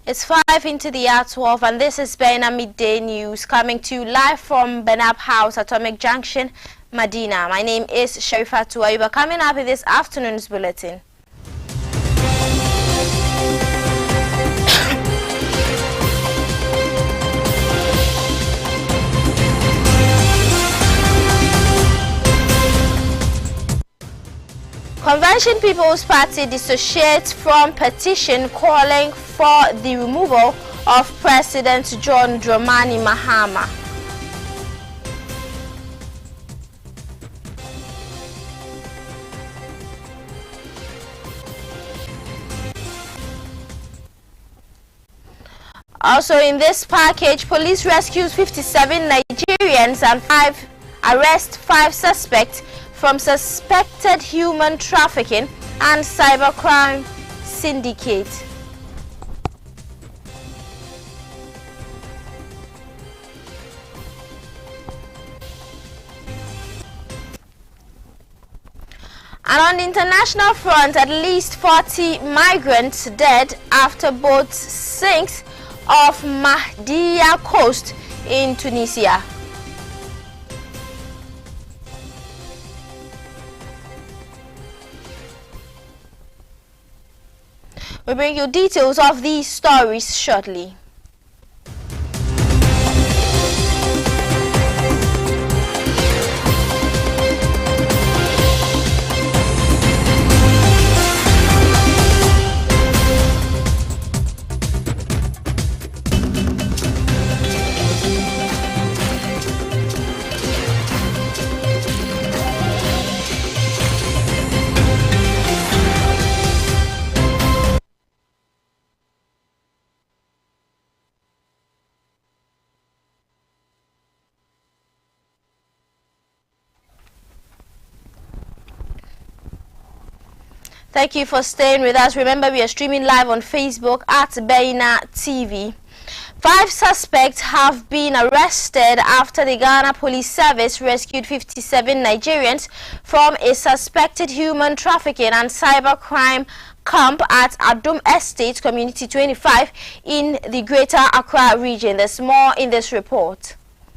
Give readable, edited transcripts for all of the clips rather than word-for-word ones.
It's 5 into the hour 12, and this is Bena Midday News coming to you live from Benab House, Atomic Junction, Medina. My name is Sharifa Tuaiba. Coming up in this afternoon's bulletin. Convention People's Party dissociates from petition calling for the removal of President John Dramani Mahama. Also in this package, police rescues 57 Nigerians and arrest 5 suspects from suspected human trafficking and cybercrime syndicate. And on the international front, at least 40 migrants dead after boat sinks off Mahdia coast in Tunisia. We bring you details of these stories shortly. Thank you for staying with us. Remember, we are streaming live on Facebook at Bena TV. 5 suspects have been arrested after the Ghana Police Service rescued 57 Nigerians from a suspected human trafficking and cybercrime camp at Adum Estate Community 25 in the Greater Accra region. There's more in this report.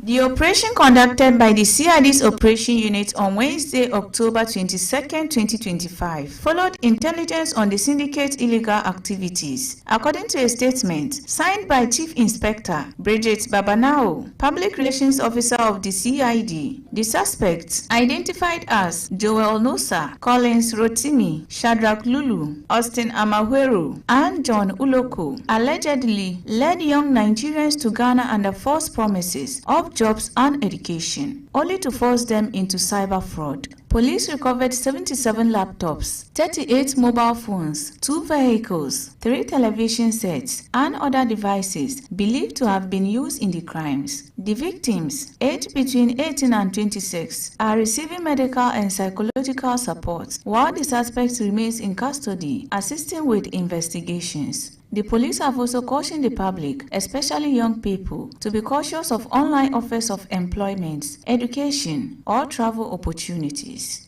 The operation conducted by the CID's Operation Unit on Wednesday, October 22, 2025, followed intelligence on the syndicate's illegal activities. According to a statement signed by Chief Inspector Bridget Babanao, Public Relations Officer of the CID, the suspects, identified as Joel Nosa, Collins Rotimi, Shadrach Lulu, Austin Amahwero, and John Uloko, allegedly led young Nigerians to Ghana under false promises of jobs and education, only to force them into cyber fraud. Police recovered 77 laptops, 38 mobile phones, 2 vehicles, 3 television sets, and other devices believed to have been used in the crimes. The victims, aged between 18 and 26, are receiving medical and psychological support, while the suspect remains in custody, assisting with investigations. The police have also cautioned the public, especially young people, to be cautious of online offers of employment, education, or travel opportunities.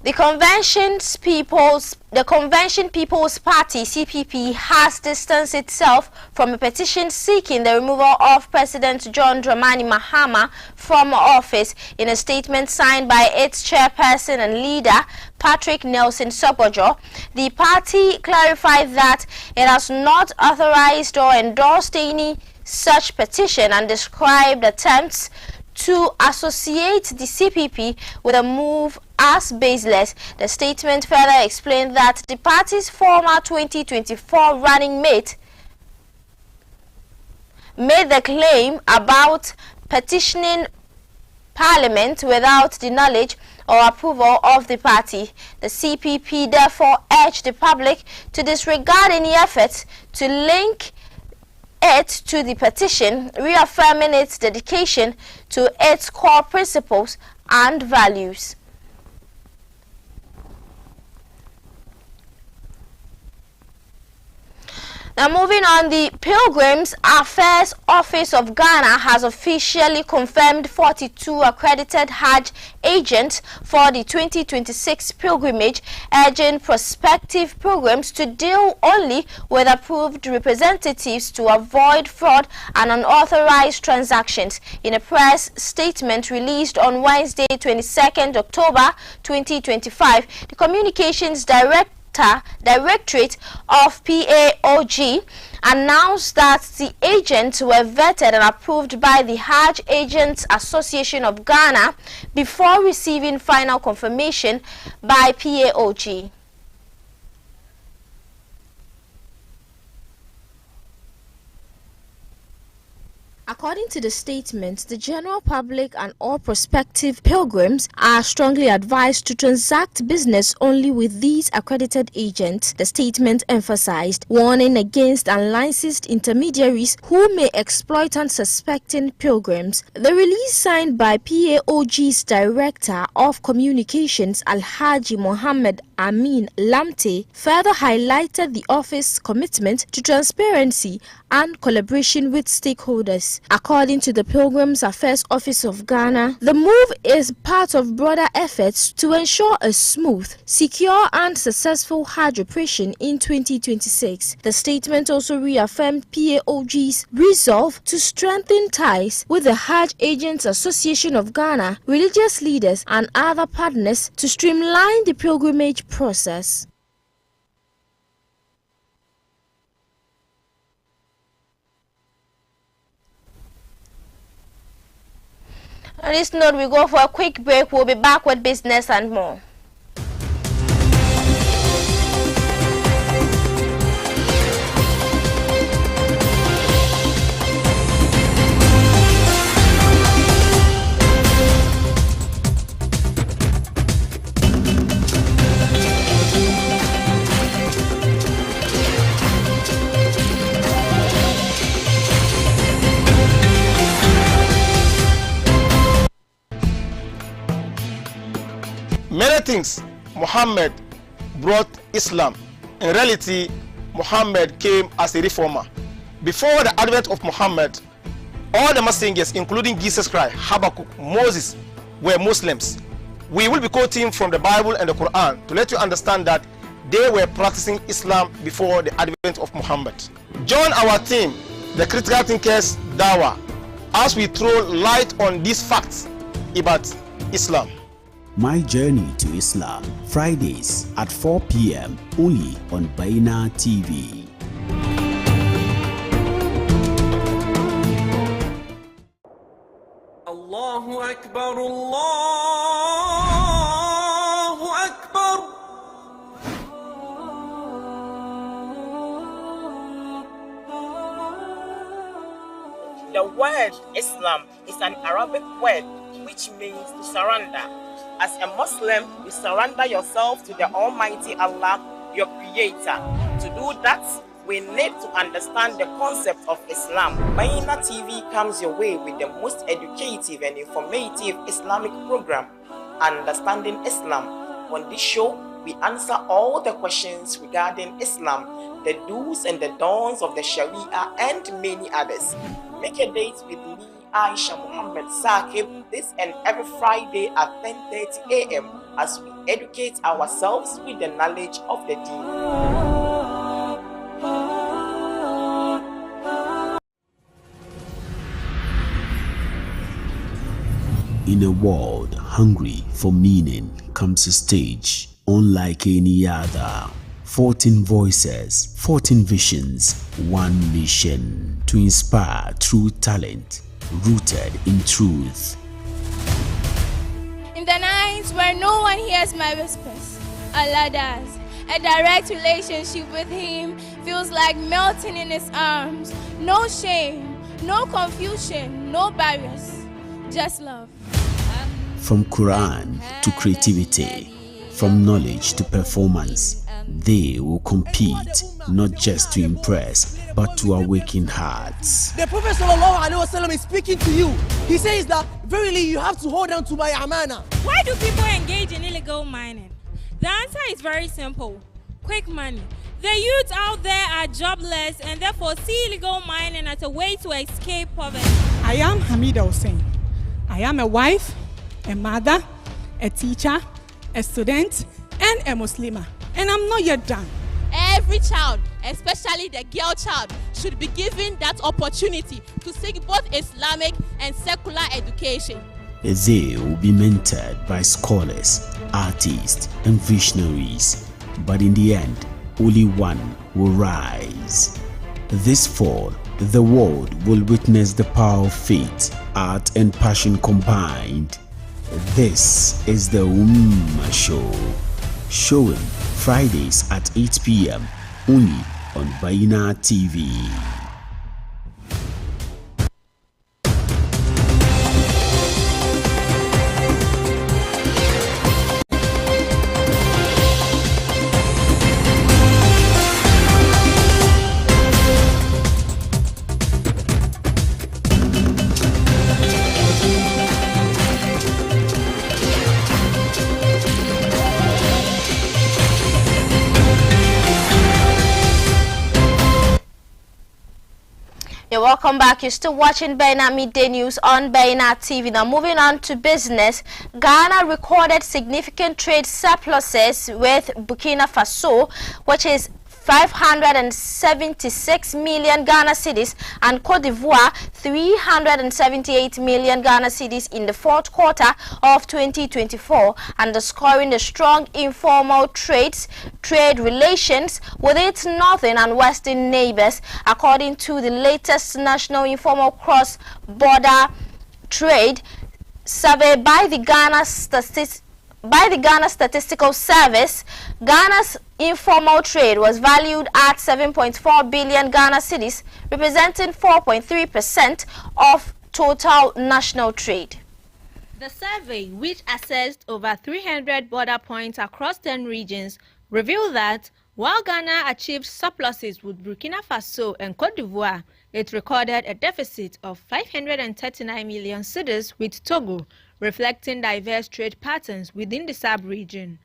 The Convention People's Party (CPP) has distanced itself from a petition seeking the removal of President John Dramani Mahama from office. In a statement signed by its chairperson and leader, Patrick Nelson Sokojo, the party clarified that it has not authorized or endorsed any such petition and described attempts to associate the CPP with a move as baseless. The statement further explained that the party's former 2024 running mate made the claim about petitioning Parliament without the knowledge or approval of the party. The CPP therefore urged the public to disregard any efforts to link it to the petition, reaffirming its dedication to its core principles and values. Now moving on, the Pilgrims Affairs Office of Ghana has officially confirmed 42 accredited Hajj agents for the 2026 pilgrimage, urging prospective pilgrims to deal only with approved representatives to avoid fraud and unauthorized transactions. In a press statement released on Wednesday, 22nd October 2025, the Communications Directorate of PAOG announced that the agents were vetted and approved by the Hajj Agents Association of Ghana before receiving final confirmation by PAOG. According to the statement, the general public and all prospective pilgrims are strongly advised to transact business only with these accredited agents. The statement emphasized, warning against unlicensed intermediaries who may exploit unsuspecting pilgrims. The release signed by PAOG's Director of Communications, Alhaji Mohammed Amin Lamte, further highlighted the office's commitment to transparency and collaboration with stakeholders. According to the Pilgrims Affairs Office of Ghana, the move is part of broader efforts to ensure a smooth, secure and successful Hajj operation in 2026. The statement also reaffirmed PAOG's resolve to strengthen ties with the Hajj Agents Association of Ghana, religious leaders and other partners to streamline the pilgrimage process. On this note, we go for a quick break. We'll be back with business and more. Many things Muhammad brought Islam. In reality, Muhammad came as a reformer. Before the advent of Muhammad, all the messengers, including Jesus Christ, Habakkuk, Moses, were Muslims. We will be quoting from the Bible and the Quran to let you understand that they were practicing Islam before the advent of Muhammad. Join our team, the Critical Thinkers Dawah, as we throw light on these facts about Islam. My Journey to Islam, Fridays at 4 p.m. only on Baina TV. Allahu Akbar, Allahu Akbar. The word Islam is an Arabic word which means to surrender. As a Muslim, you surrender yourself to the Almighty Allah, your Creator. To do that, we need to understand the concept of Islam. Baina TV comes your way with the most educative and informative Islamic program, Understanding Islam. On this show, we answer all the questions regarding Islam, the do's and the don'ts of the Sharia, and many others. Make a date with me, Aisha Muhammad Saqib, this and every Friday at 10:30 a.m. as we educate ourselves with the knowledge of the Deen. In a world hungry for meaning comes a stage unlike any other. 14 voices, 14 visions, one mission to inspire true talent rooted in truth. In the nights where no one hears my whispers, Allah does. A direct relationship with Him feels like melting in His arms. No shame, no confusion, no barriers, just love. From Quran to creativity, from knowledge to performance, they will compete not just to impress but to awaken hearts. The Prophet ﷺ is speaking to you. He says that verily you have to hold on to my amana. Why do people engage in illegal mining? The answer is very simple: quick money. The youth out there are jobless and therefore see illegal mining as a way to escape poverty. I am Hamida Hussein. I am a wife, a mother, a teacher, a student, and a Muslimah. And I'm not yet done. Every child, especially the girl child, should be given that opportunity to seek both Islamic and secular education. They will be mentored by scholars, artists, and visionaries. But in the end, only one will rise. This fall, the world will witness the power of faith, art, and passion combined. This is the Ummah Show. Showing Fridays at 8 p.m. only on Baina TV. Welcome back. You're still watching Baina Midday News on Baina TV. Now moving on to business, Ghana recorded significant trade surpluses with Burkina Faso, which is 576 million Ghana cedis, and Cote d'Ivoire 378 million Ghana cedis in the fourth quarter of 2024, underscoring the strong informal trade relations with its northern and western neighbors, according to the latest National Informal Cross-Border Trade Survey by the Ghana Statistical Service. Ghana's informal trade was valued at 7.4 billion Ghana cedis, representing 4.3% of total national trade. The survey, which assessed over 300 border points across 10 regions, revealed that while Ghana achieved surpluses with Burkina Faso and Cote d'Ivoire, it recorded a deficit of 539 million cedis with Togo, reflecting diverse trade patterns within the sub-region.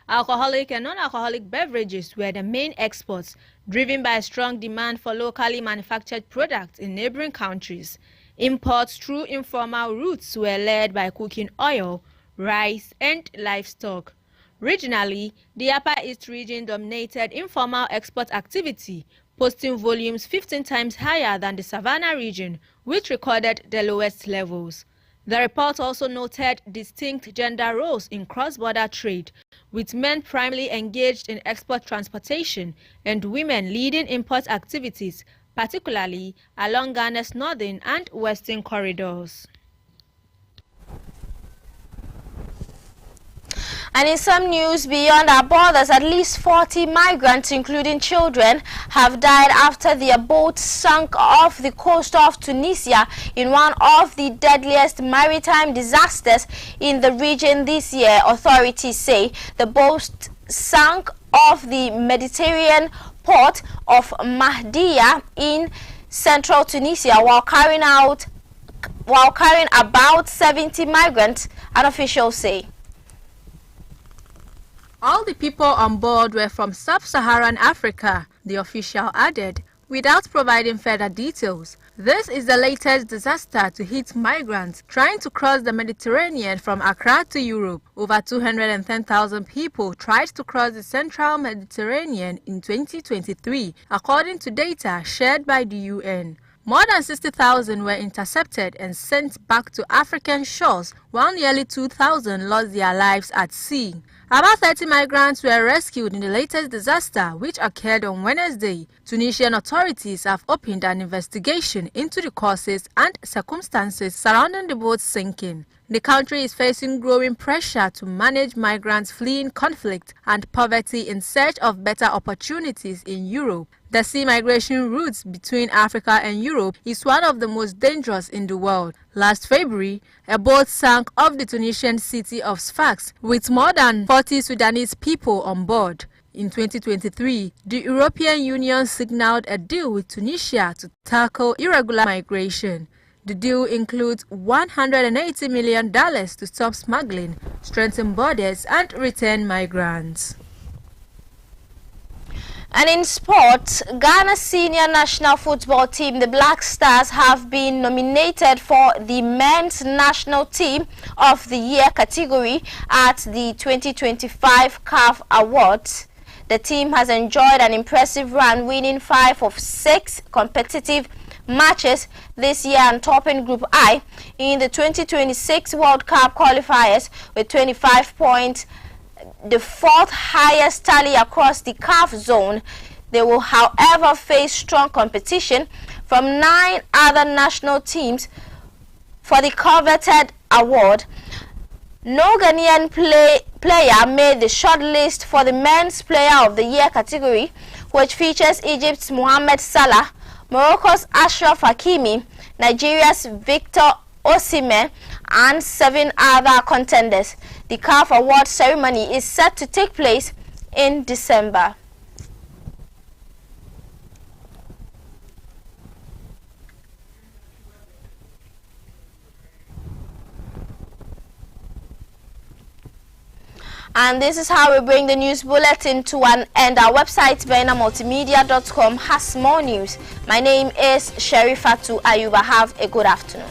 Alcoholic and non-alcoholic beverages were the main exports, driven by strong demand for locally manufactured products in neighboring countries. Imports through informal routes were led by cooking oil, rice, and livestock. Regionally, the Upper East region dominated informal export activity, posting volumes 15 times higher than the Savannah region, which recorded the lowest levels. The report also noted distinct gender roles in cross-border trade, with men primarily engaged in export transportation and women leading import activities, particularly along Ghana's northern and western corridors. And in some news beyond our borders, at least 40 migrants, including children, have died after their boat sunk off the coast of Tunisia in one of the deadliest maritime disasters in the region this year. Authorities say the boat sank off the Mediterranean port of Mahdia in central Tunisia while carrying about 70 migrants, and officials say. All the people on board were from sub-Saharan Africa, the official added, without providing further details. This is the latest disaster to hit migrants trying to cross the Mediterranean from Accra to Europe. Over 210,000 people tried to cross the central Mediterranean in 2023, according to data shared by the UN. More than 60,000 were intercepted and sent back to African shores, while nearly 2,000 lost their lives at sea. About 30 migrants were rescued in the latest disaster, which occurred on Wednesday. Tunisian authorities have opened an investigation into the causes and circumstances surrounding the boat's sinking. The country is facing growing pressure to manage migrants fleeing conflict and poverty in search of better opportunities in Europe. The sea migration routes between Africa and Europe is one of the most dangerous in the world. Last February, a boat sank off the Tunisian city of Sfax with more than 40 Sudanese people on board. In 2023, the European Union signaled a deal with Tunisia to tackle irregular migration. The deal includes $180 million to stop smuggling, strengthen borders, and return migrants. And in sports, Ghana's senior national football team, the Black Stars, have been nominated for the Men's National Team of the Year category at the 2025 CAF Awards. The team has enjoyed an impressive run, winning 5 of 6 competitive matches this year and topping Group I in the 2026 World Cup qualifiers with 25 points, the 4th highest tally across the CAF zone. They will, however, face strong competition from 9 other national teams for the coveted award. No Ghanaian player made the shortlist for the Men's Player of the Year category, which features Egypt's Mohamed Salah, Morocco's Ashraf Hakimi, Nigeria's Victor Osimhen, and 7 other contenders. The CAF Award ceremony is set to take place in December. And this is how we bring the news bulletin to an end. Our website, BenaMultimedia.com, has more news. My name is Sherifatu Ayuba. Have a good afternoon.